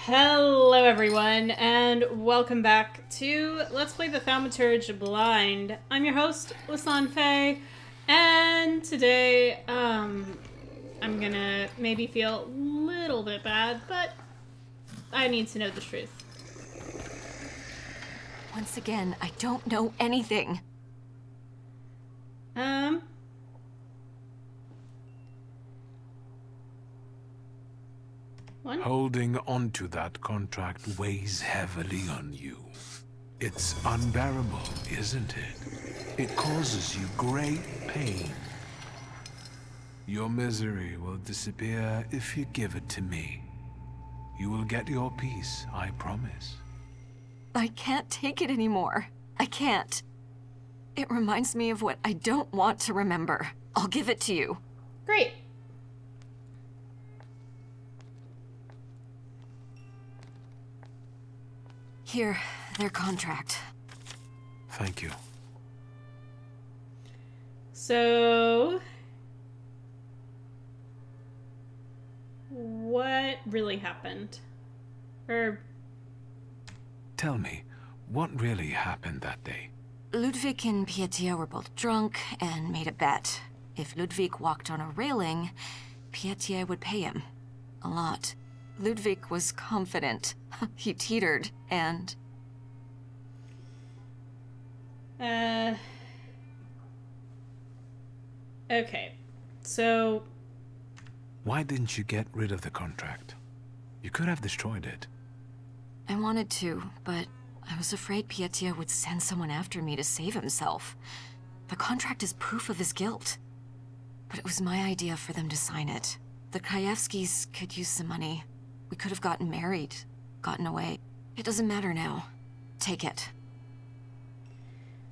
Hello everyone, and welcome back to Let's Play the Thaumaturge Blind. I'm your host, Lisanne Faye, and today, I'm gonna maybe feel a little bit bad, but I need to know the truth. Once again, I don't know anything. What? Holding onto that contract weighs heavily on you. It's unbearable, isn't it? It causes you great pain. Your misery will disappear if you give it to me. You will get your peace, I promise. I can't take it anymore. I can't. It reminds me of what I don't want to remember. I'll give it to you. Great. Here, their contract. Thank you. So, what really happened? Tell me, what really happened that day? Ludwig and Pietia were both drunk and made a bet. If Ludwig walked on a railing, Pietia would pay him. A lot. Ludwig was confident. He teetered, and... Okay. So... Why didn't you get rid of the contract? You could have destroyed it. I wanted to, but I was afraid Pietia would send someone after me to save himself. The contract is proof of his guilt. But it was my idea for them to sign it. The Krajewskis could use some money. We could have gotten married, gotten away. It doesn't matter now. Take it.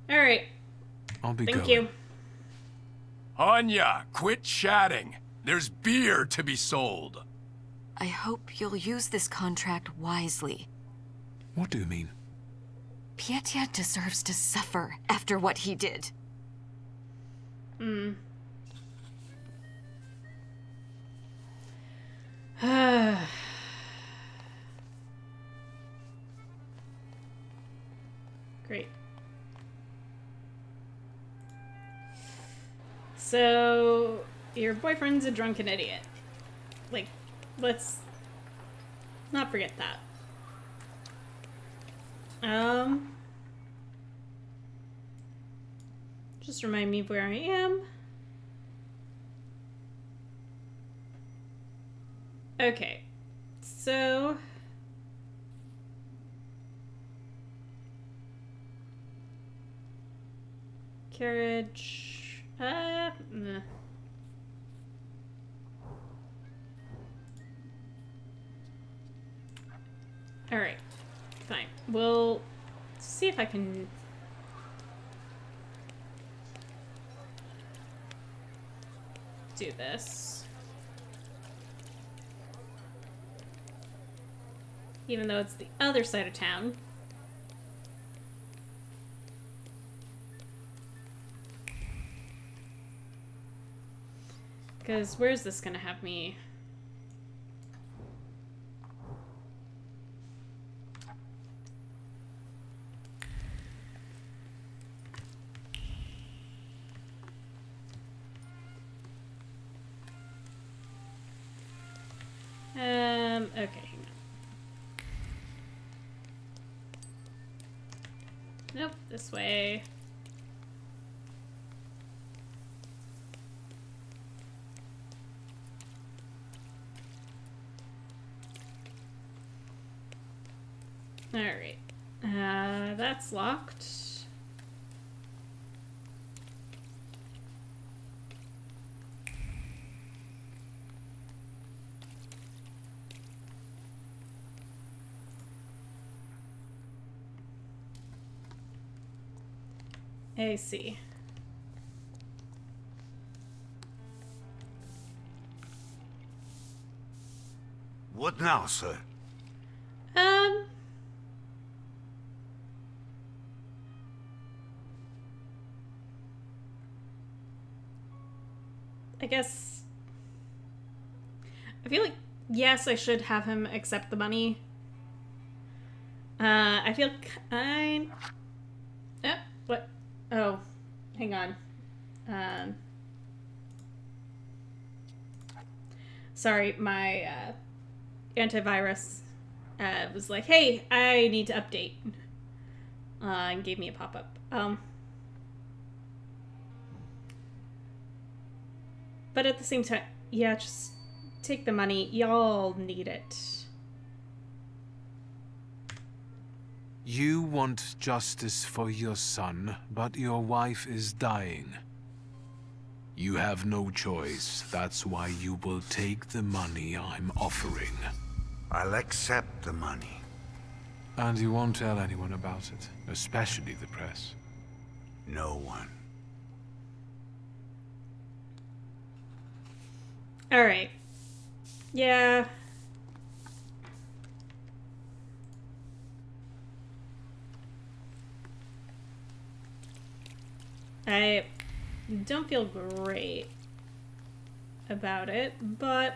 Alright. I'll be Thank going. you. Anya, quit chatting. There's beer to be sold. I hope you'll use this contract wisely. What do you mean? Pietia deserves to suffer after what he did. Great. So, your boyfriend's a drunken idiot. Like, let's not forget that. Just remind me of where I am. Okay, so... Carriage... meh. Alright, fine. We'll see if I can... do this. Even though it's the other side of town. Because where's this gonna have me? Okay, hang on. Nope, this way. Alright. That's locked. I see. What now, sir? I guess I feel like, yes, I should have him accept the money, I feel kind... what? Oh, hang on. Sorry, my antivirus was like, hey, I need to update. And gave me a pop-up. But at the same time, yeah, just take the money. Y'all need it. You want justice for your son, but your wife is dying. You have no choice. That's why you will take the money I'm offering. I'll accept the money. And you won't tell anyone about it, especially the press. No one. Alright. Yeah. I don't feel great about it, but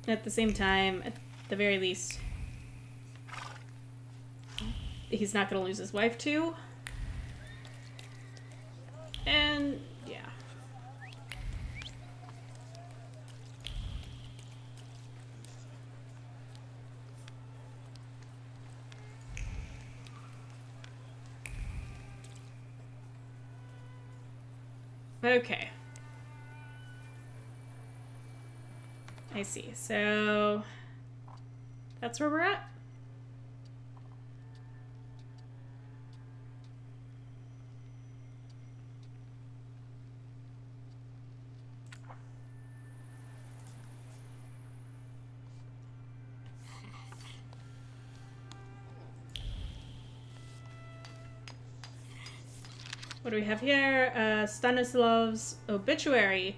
at the same time, at the very least, he's not going to lose his wife too. And yeah. Okay. I see. So that's where we're at. What do we have here? Stanislav's obituary.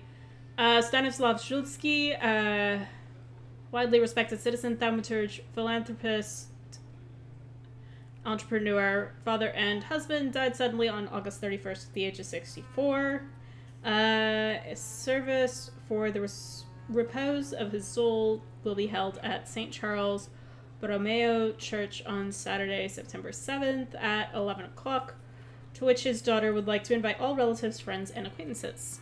Stanislav Szulski, widely respected citizen, thaumaturge, philanthropist, entrepreneur, father, and husband, died suddenly on August 31st at the age of 64. A service for the repose of his soul will be held at St. Charles Borromeo Church on Saturday, September 7th at 11 o'clock, to which his daughter would like to invite all relatives, friends, and acquaintances.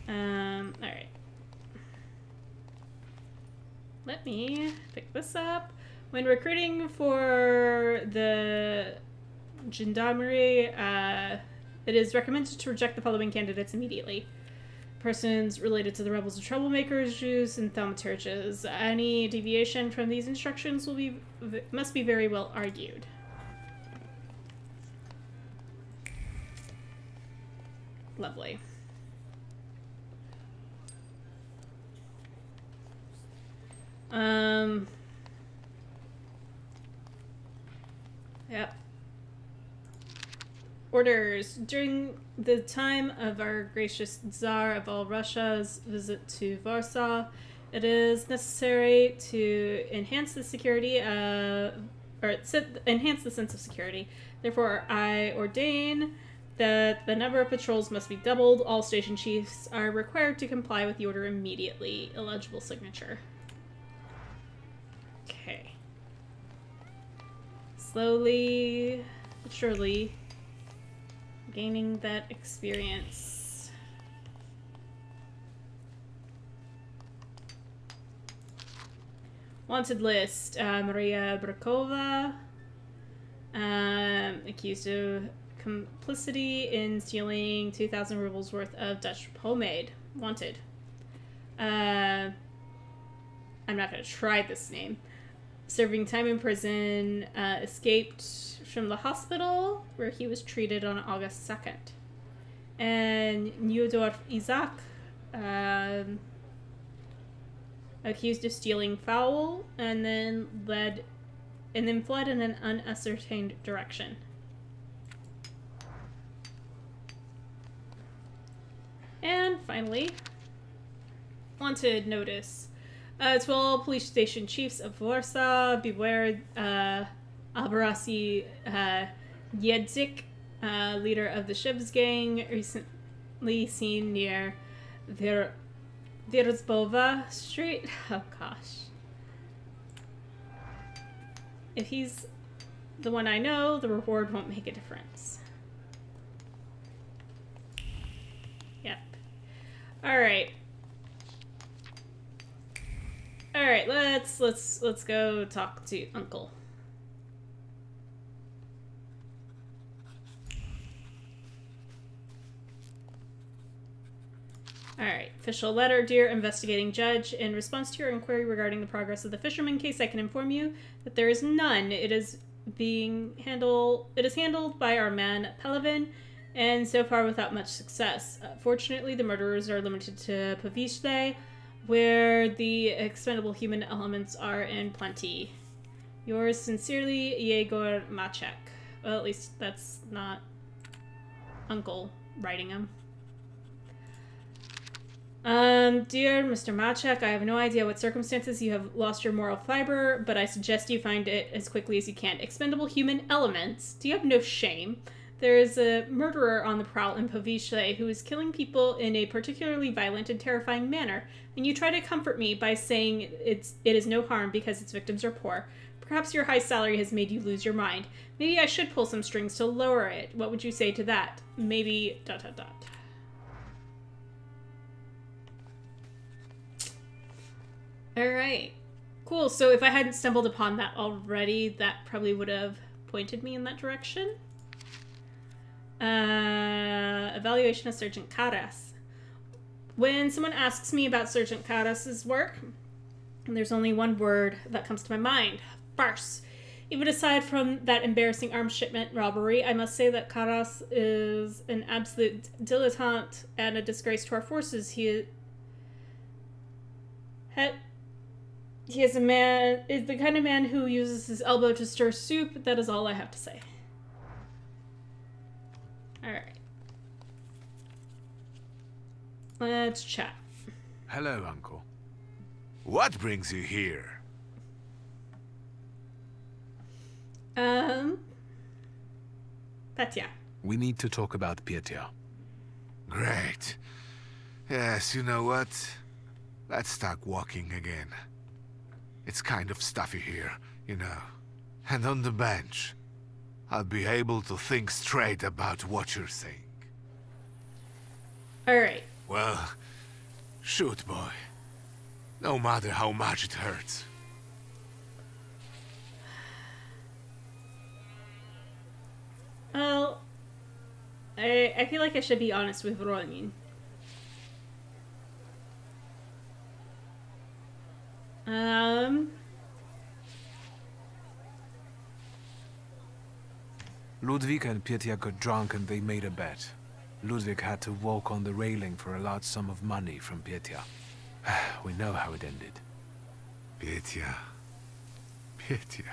Alright. Let me pick this up. When recruiting for the gendarmerie, it is recommended to reject the following candidates immediately. Persons related to the rebels and troublemakers, Jews, and thaumaturges. Any deviation from these instructions must be very well argued. Lovely. Yep. Orders. During the time of our gracious Tsar of all Russia's visit to Warsaw, it is necessary to enhance the security enhance the sense of security. Therefore, I ordain that the number of patrols must be doubled. All station chiefs are required to comply with the order immediately. Illegible signature. Okay. Slowly but surely gaining that experience. Wanted list. Maria Brakova, accused of complicity in stealing 2,000 rubles worth of Dutch pomade. Wanted. I'm not going to try this name. Serving time in prison, escaped from the hospital where he was treated on August 2nd. And Nyudorf Isaac, accused of stealing fowl and then fled in an unascertained direction. And finally, Wanted notice. To all police station chiefs of Warsaw, beware Abarasi Jedzik, leader of the Shivs gang, recently seen near Wierzbowa Street. Oh gosh. If he's the one I know, the reward won't make a difference. Yep. Alright. Alright, let's go talk to Uncle. Alright, official letter. Dear investigating judge, in response to your inquiry regarding the progress of the fisherman case, I can inform you that there is none. It is handled by our man Pelavin, and so far without much success. Fortunately, the murderers are limited to Pavishle, where the expendable human elements are in plenty. Yours sincerely, Yegor Machek. Well, at least that's not Uncle writing him. Dear Mr. Machek, I have no idea what circumstances you have lost your moral fiber, but I suggest you find it as quickly as you can. Expendable human elements? Do you have no shame? There is a murderer on the prowl in Pavishle who is killing people in a particularly violent and terrifying manner, and you try to comfort me by saying it is no harm because its victims are poor. Perhaps your high salary has made you lose your mind. Maybe I should pull some strings to lower it. What would you say to that? Maybe ... Alright. Cool, so if I hadn't stumbled upon that already, that probably would have pointed me in that direction. Evaluation of Sergeant Karas. When someone asks me about Sergeant Karas's work, there's only one word that comes to my mind. Farce. Even aside from that embarrassing arms shipment robbery, I must say that Karas is an absolute dilettante and a disgrace to our forces. He is the kind of man who uses his elbow to stir soup. That is all I have to say. Alright. Let's chat. Hello, Uncle. What brings you here? Petya. We need to talk about Petya. Great. Yes, you know what? Let's start walking again. It's kind of stuffy here, you know. And on the bench, I'll be able to think straight about what you're saying. Alright. Well, shoot, boy. No matter how much it hurts. Well, I feel like I should be honest with Ronin. Ludwig and Petya got drunk and they made a bet. Ludwig had to walk on the railing for a large sum of money from Petya. We know how it ended. Petya. Petya.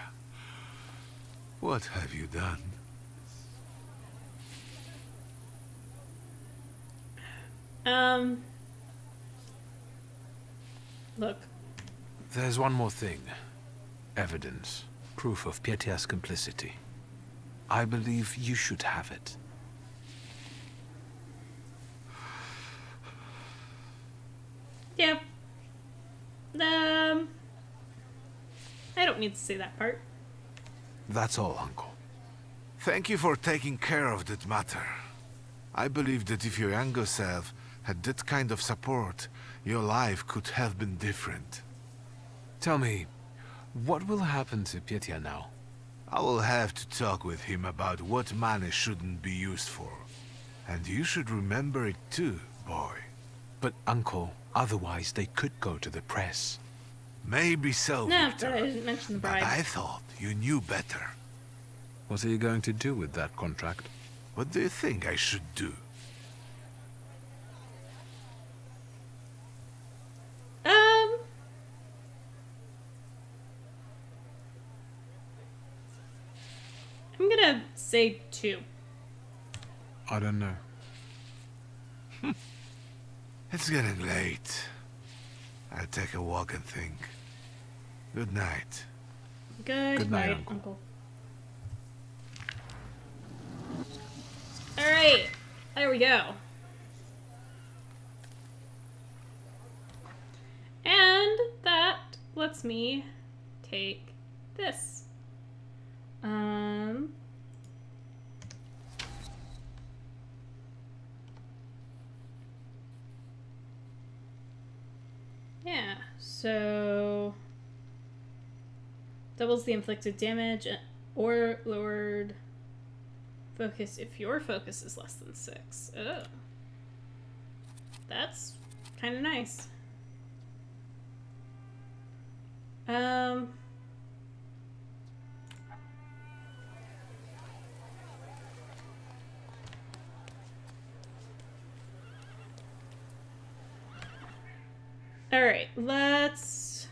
What have you done? Look. There's one more thing. Evidence. Proof of Petya's complicity. I believe you should have it. Yeah. I don't need to say that part. That's all, Uncle. Thank you for taking care of that matter. I believe that if your younger self had that kind of support, your life could have been different. Tell me, what will happen to Petya now? I will have to talk with him about what money shouldn't be used for. And you should remember it too, boy. But, Uncle, otherwise they could go to the press. Maybe so, No, Victor, but I didn't mention the but bribe. I thought you knew better. What are you going to do with that contract? What do you think I should do? I'm gonna say 2. I don't know. It's getting late. I'll take a walk and think. Good night. Good night, night, Uncle. Uncle. Alright, there we go. And that lets me take this. Yeah, so doubles the inflicted damage or lowered focus if your focus is less than 6. Oh. That's kind of nice. Alright, let's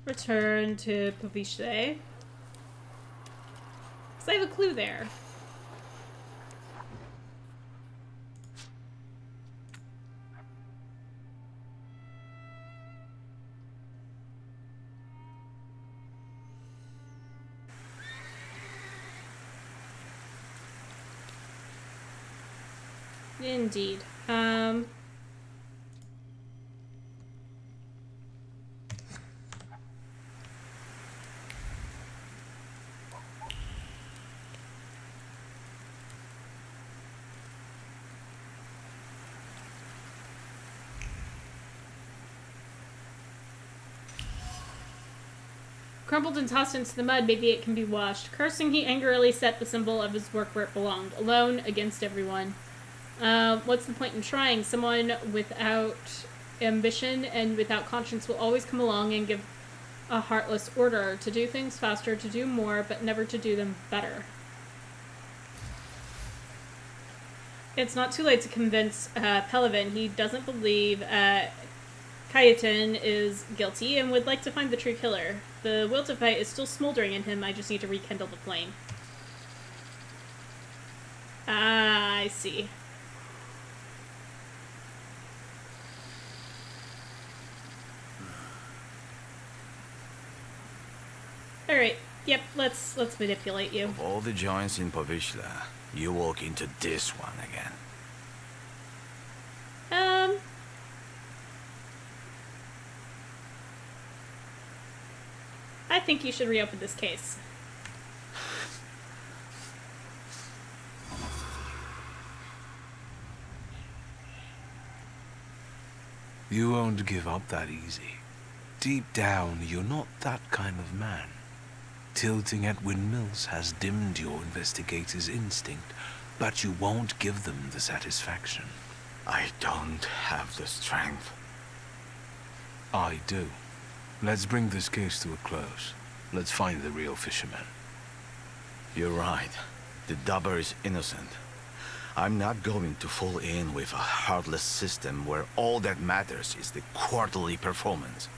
return to Poviche. Because I have a clue there. Indeed. Crumpled and tossed into the mud, maybe it can be washed. Cursing, he angrily set the symbol of his work where it belonged, alone against everyone. What's the point in trying? Someone without ambition and without conscience will always come along and give a heartless order to do things faster, to do more, but never to do them better. It's not too late to convince Pelevin. He doesn't believe Kayetan is guilty and would like to find the true killer. The will to fight is still smoldering in him. I just need to rekindle the flame. Ah, I see. Alright, yep, let's manipulate you. Of all the joints in Povishla, you walk into this one again. I think you should reopen this case. You won't give up that easy. Deep down, you're not that kind of man. Tilting at windmills has dimmed your investigator's instinct, but you won't give them the satisfaction. I don't have the strength. I do. Let's bring this case to a close. Let's find the real fisherman. You're right. The dubber is innocent. I'm not going to fall in with a heartless system where all that matters is the quarterly performance.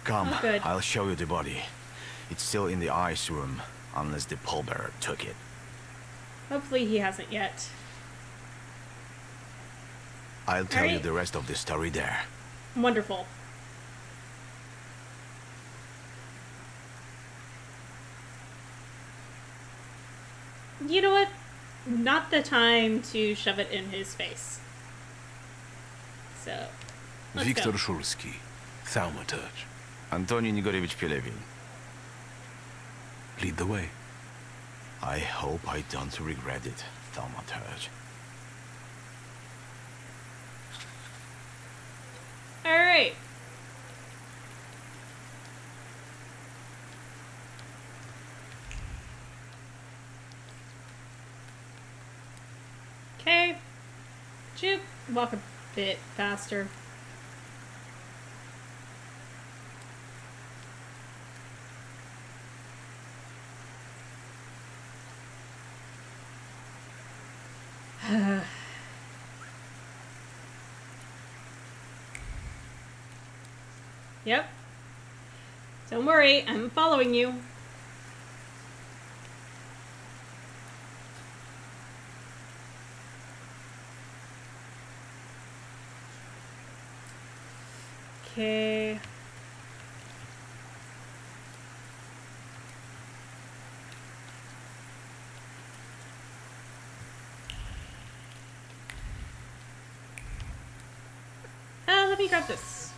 Come, Oh, good. I'll show you the body. It's still in the ice room, unless the pallbearer took it. Hopefully he hasn't yet. I'll tell you Alright. the rest of the story there. Wonderful. You know what? Not the time to shove it in his face. So, let's Wiktor go. Szulski, Thaumaturge. Antoni Nigorevich Pelevin. Lead the way. I hope I don't regret it, Thaumaturge. Alright. Okay. Shoot. Walk a bit faster. Yep. Don't worry, I'm following you. Okay. Let me grab this.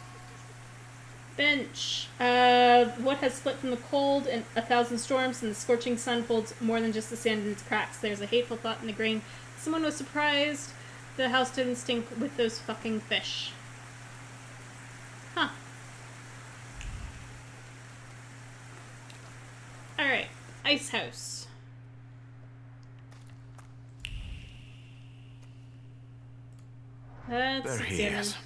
Bench. What has split from the cold and 1,000 storms, and the scorching sun holds more than just the sand in its cracks. There's a hateful thought in the grain. Someone was surprised the house didn't stink with those fucking fish. Huh. Alright. Ice house. Let's There he examine. is.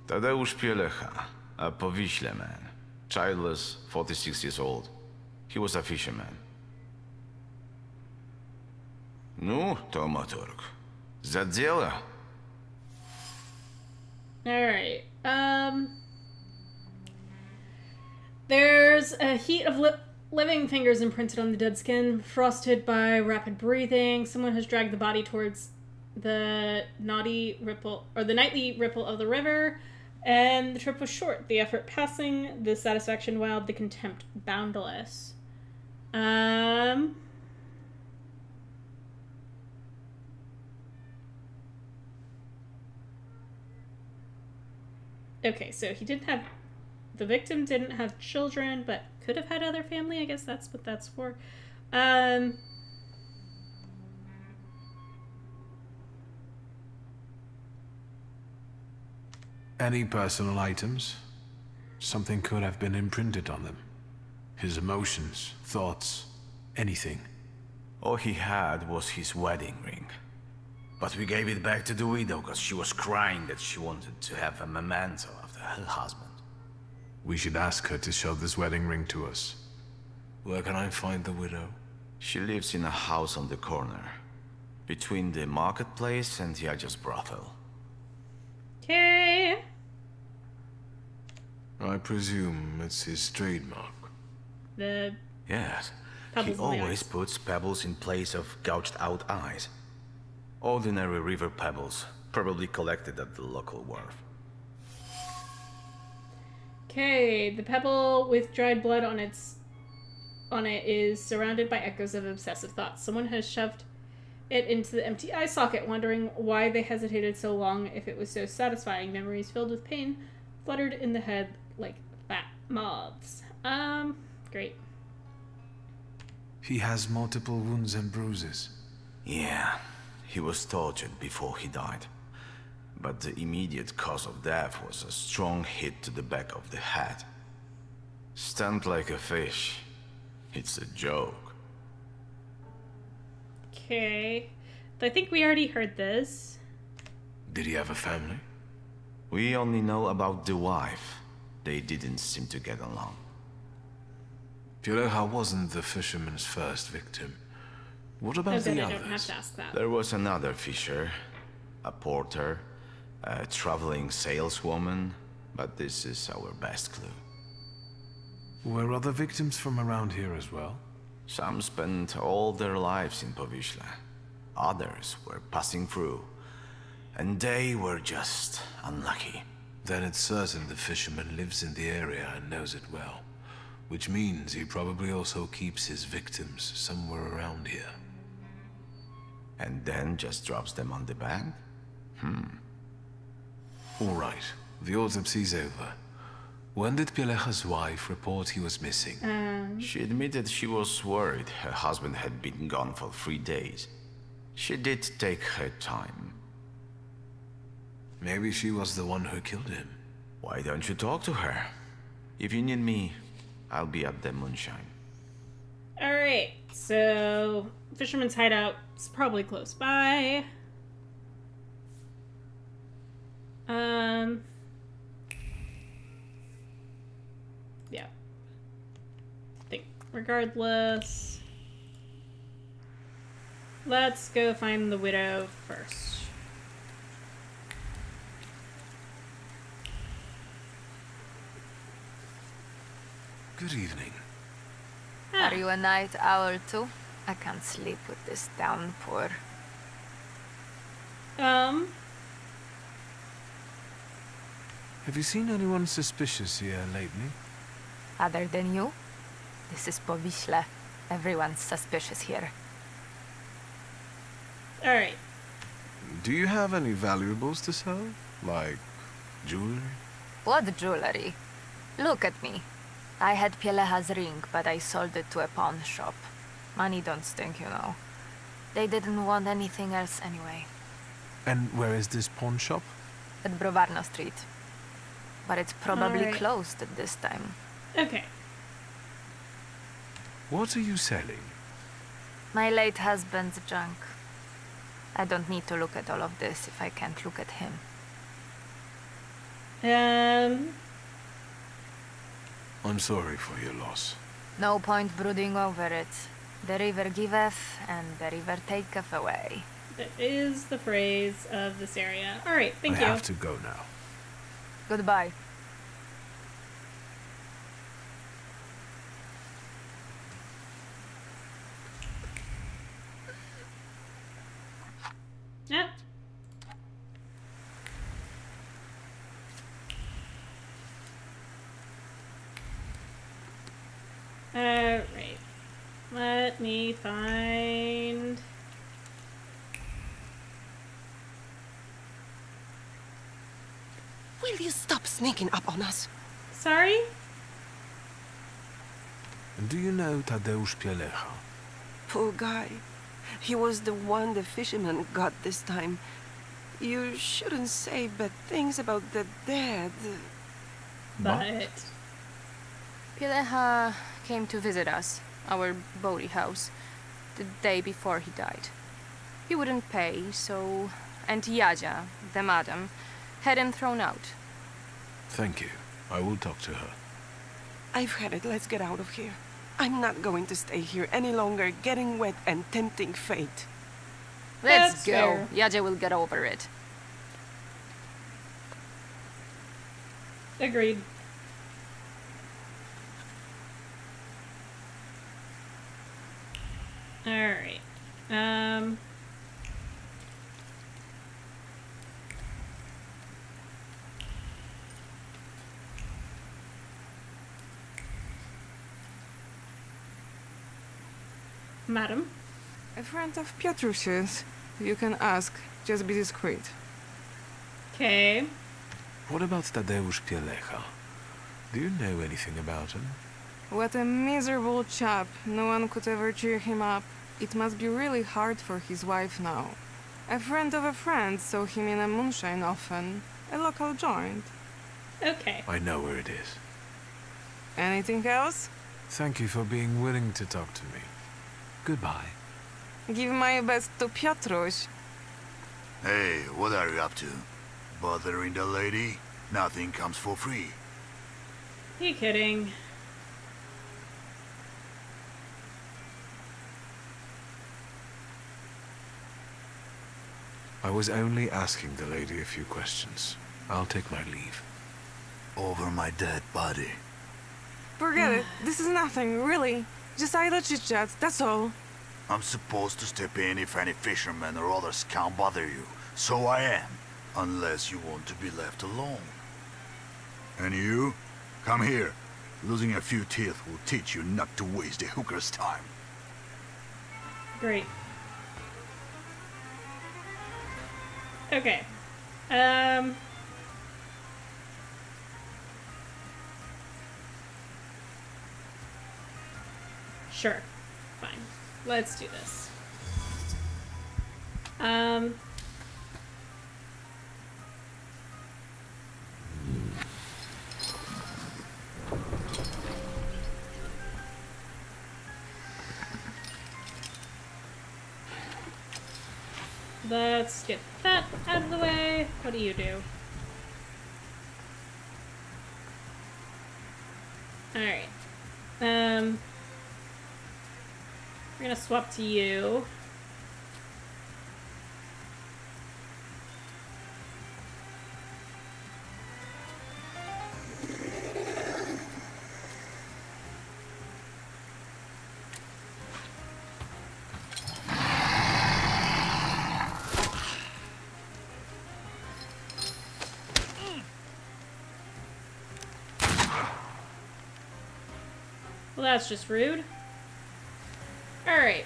Tadeusz Pielecha, a Powiśle man. Childless, 46 years old. He was a fisherman. Ну, Thaumaturge. За дело. Alright. There's a heat of living fingers imprinted on the dead skin, frosted by rapid breathing. Someone has dragged the body towards the nightly ripple of the river, and the trip was short. The effort passing, the satisfaction wild, the contempt boundless. Okay, so the victim didn't have children, but could have had other family. I guess that's what that's for. Any personal items? Something could have been imprinted on them. His emotions, thoughts, anything. All he had was his wedding ring. But we gave it back to the widow because she was crying that she wanted to have a memento of her husband. We should ask her to show this wedding ring to us. Where can I find the widow? She lives in a house on the corner, between the marketplace and Yaja's brothel. Okay. I presume it's his trademark. The Yes, Pebbles he in the always eyes. puts pebbles in place of gouged out eyes. Ordinary river pebbles, probably collected at the local wharf. Okay, the pebble with dried blood on it is surrounded by echoes of obsessive thoughts. Someone has shoved it into the empty eye socket, wondering why they hesitated so long if it was so satisfying. Memories filled with pain fluttered in the head like fat moths. Great. He has multiple wounds and bruises. Yeah, he was tortured before he died. But the immediate cause of death was a strong hit to the back of the head. Stunned like a fish. It's a joke. Okay. I think we already heard this. Did he have a family? We only know about the wife. They didn't seem to get along. Pielecha wasn't the fisherman's first victim. What about Okay, the I others? don't have to ask that. There was another fisher, a porter, a traveling saleswoman, but this is our best clue. Were other victims from around here as well? Some spent all their lives in Powiśle. Others were passing through, and they were just unlucky. Then it's certain the fisherman lives in the area and knows it well. Which means he probably also keeps his victims somewhere around here. And then just drops them on the bed? All right, the autopsy's over. When did Pielecha's wife report he was missing? She admitted she was worried her husband had been gone for 3 days. She did take her time. Maybe she was the one who killed him. Why don't you talk to her? If you need me, I'll be at the moonshine. Alright, so Fisherman's Hideout is probably close by. Yeah. I think regardless. Let's go find the widow first. Good evening. Ah, Are you a night owl too? I can't sleep with this downpour. Have you seen anyone suspicious here lately? Other than you? This is Powiśle. Everyone's suspicious here. Alright. Do you have any valuables to sell? Like jewelry? What jewelry? Look at me. I had Pieleha's ring, but I sold it to a pawn shop. Money don't stink, you know. They didn't want anything else anyway. And where is this pawn shop? At Browarna Street. But it's probably Alright. closed at this time. Okay. What are you selling? My late husband's junk. I don't need to look at all of this if I can't look at him. I'm sorry for your loss. No point brooding over it. The river giveth, and the river taketh away. That is the phrase of this area. Alright, thank I you. have to go now. Goodbye. Yep. Alright. Let me find... Will you stop sneaking up on us? Sorry? Do you know Tadeusz Pielecha? Poor guy. He was the one the fisherman got this time. You shouldn't say bad things about the dead. But... Pielecha came to visit us, our boaty house, the day before he died. He wouldn't pay, so... And Jadzia, the madam, had him thrown out. Thank you. I will talk to her. I've had it. Let's get out of here. I'm not going to stay here any longer, getting wet and tempting fate. Let's That's go. fair. Jadzia will get over it. Agreed. Alright. Madam? A friend of Piotrusi's. You can ask. Just be discreet. Okay. What about Tadeusz Pielecha? Do you know anything about him? What a miserable chap. No one could ever cheer him up. It must be really hard for his wife now. A friend of a friend saw him in a moonshine often. A local joint. Okay. I know where it is. Anything else? Thank you for being willing to talk to me. Goodbye. Give my best to Piotruś. Hey, what are you up to? Bothering the lady? Nothing comes for free. You kidding? I was only asking the lady a few questions. I'll take my leave. Over my dead body. Forget it. This is nothing, really. Just idle chit-chat, that's all. I'm supposed to step in if any fishermen or others can't bother you. So I am. Unless you want to be left alone. And you? Come here. Losing a few teeth will teach you not to waste a hooker's time. Great. Okay. Sure. Fine. Let's do this. Let's get that out of the way. What do you do? Alright. We're gonna swap to you. that's just rude. Alright.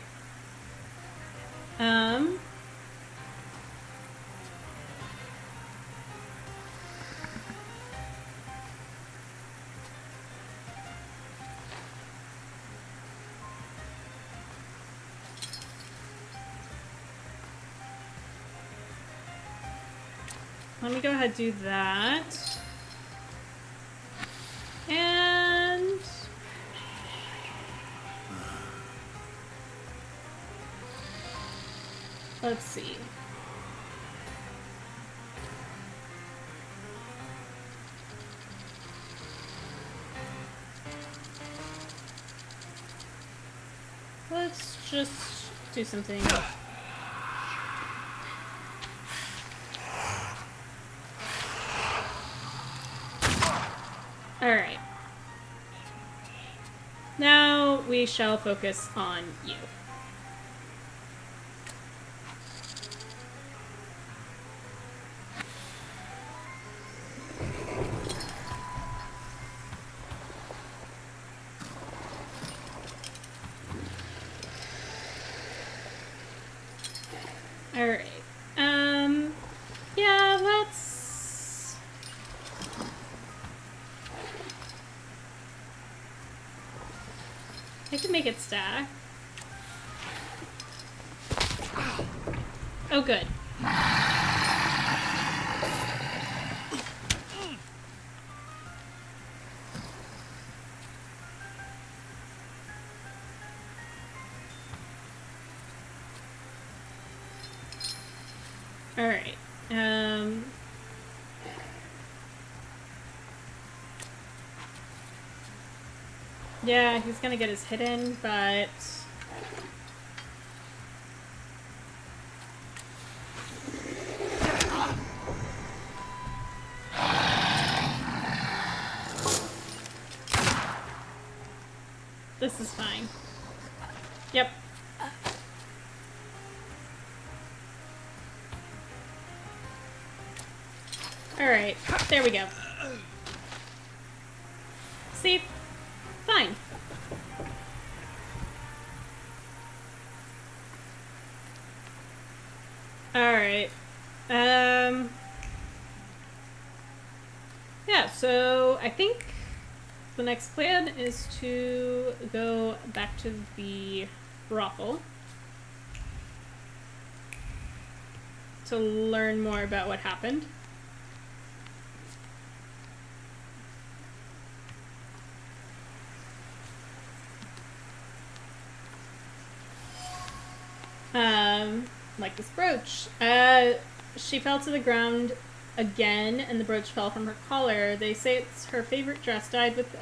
Let me go ahead and do that. And let's see. Let's just do something. Alright. Now we shall focus on you. Alright. Yeah, let's... I can make it stack. Oh, good. Alright, yeah, he's gonna get his hit in, but... this is fine. Yep. Alright, there we go. See? Fine. Alright. Yeah, so I think the next plan is to go back to the brothel to learn more about what happened. Like this brooch. She fell to the ground again, and the brooch fell from her collar. They say it's her favorite dress, dyed with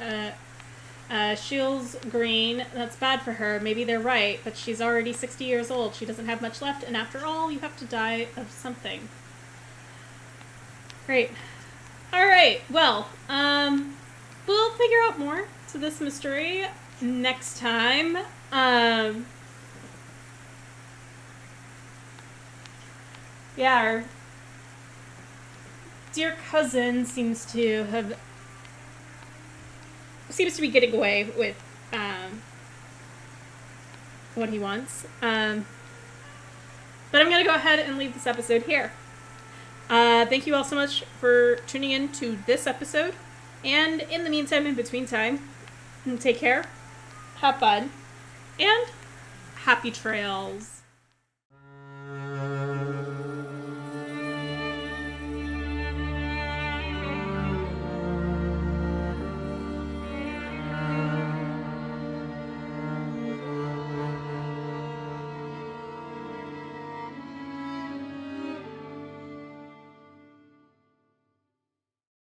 Shields green. That's bad for her. Maybe they're right, but she's already 60 years old. She doesn't have much left, and after all, you have to die of something. Great. Alright, well, we'll figure out more to this mystery next time. Yeah, our dear cousin seems to be getting away with what he wants. But I'm gonna go ahead and leave this episode here. Thank you all so much for tuning in to this episode. And in the meantime, in between time, take care, have fun, and happy trails.